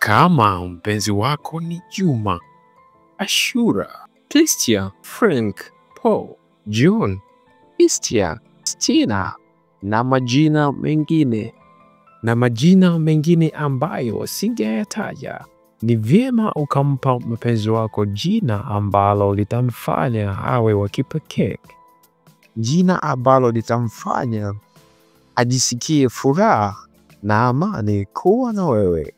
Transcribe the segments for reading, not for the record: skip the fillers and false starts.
Kama mpenzi wako ni Juma, Ashura, Christian, Frank, Paul, John, Christian, Stina na majina mengine ambayo singeyataja. Ni vyema ukampa mpenzi wako jina ambalo litamfanya awe wa kipekee. Jina ambalo litamfanya ajisikie furaha na amani kuwa na wewe,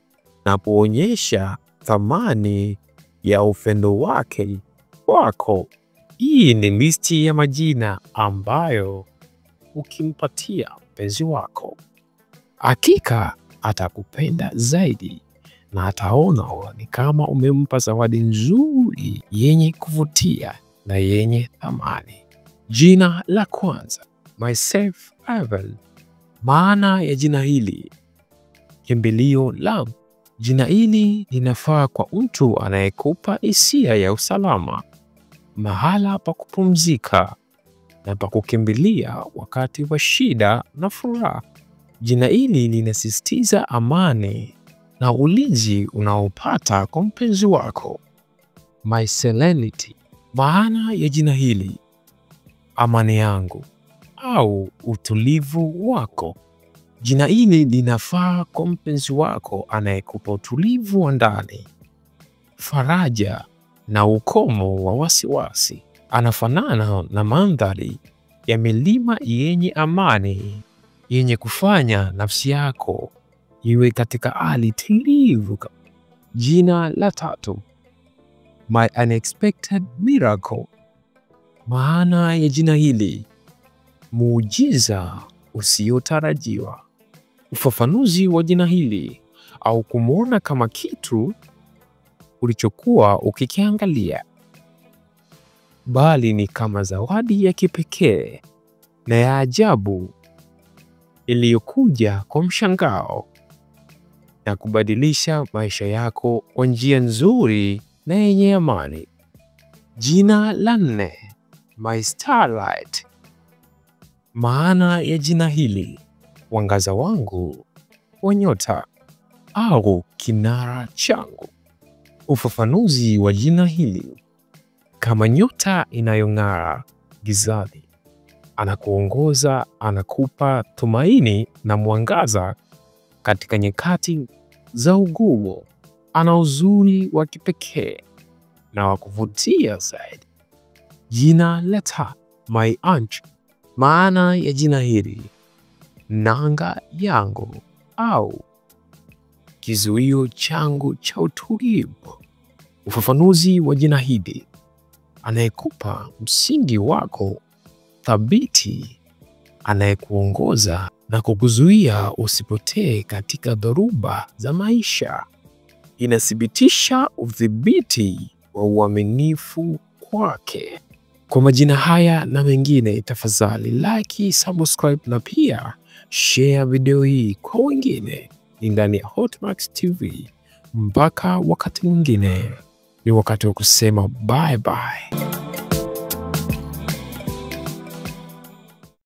na kuonyesha thamani ya upendo wake kwako. Hii ni listi ya majina ambayo ukimpatia mpenzi wako, hakika atakupenda zaidi na ataona ni kama umempa zawadi nzuri yenye kuvutia na yenye thamani. Jina la kwanza, myself Evel. Maana ya jina hili: kimbilio langu. Jina hili linafaa kwa mtu anayekupa hisia ya usalama, mahala pa kupumzika na pa kukimbilia wakati wa shida na furaha. Jina hili linasisitiza amani na ulinzi unaopata kwa mpenzi wako. My serenity. Maana ya jina hili: amani yangu au utulivu wako. Jina hili linafaa kwa mpenzi wako anayekupa utulivu wa ndani, faraja na ukomo wa wasiwasi. Anafanana na mandhari ya milima yenye amani, yenye kufanya nafsi yako iwe katika hali tulivu. Jina la tatu, my unexpected miracle. Maana ya jina hili: muujiza usiotarajiwa. Ufafanuzi wa jina hili: au kumwona kama kitu ulichokuwa ukikiangalia, bali ni kama zawadi ya kipekee na ya ajabu iliyokuja kwa mshangao na kubadilisha maisha yako kwa njia nzuri na yenye amani. Jina la nne, my starlight. Maana ya jina hili: mwangaza wangu wa nyota au kinara changu. Ufafanuzi wa jina hili: kama nyota inayong'ara gizani, anakuongoza, anakupa tumaini na mwangaza katika nyakati za ugumu. Ana uzuri wa kipekee na wa kuvutia zaidi. Jina la tatu, my anchor. Maana ya jina hili: nanga yangu au kizuio changu cha utulivu. Ufafanuzi wa jina hili: anayekupa msingi wako thabiti, anayekuongoza na kukuzuia usipotee katika dhoruba za maisha. Inathibitisha udhibiti wa uaminifu kwake. Kwa majina haya na mengine, tafadhali like, subscribe na pia share video hii kwa wengine. Ni ndani ya Hotmax TV. Mpaka wakati mwingine, ni wakati wa kusema bye bye.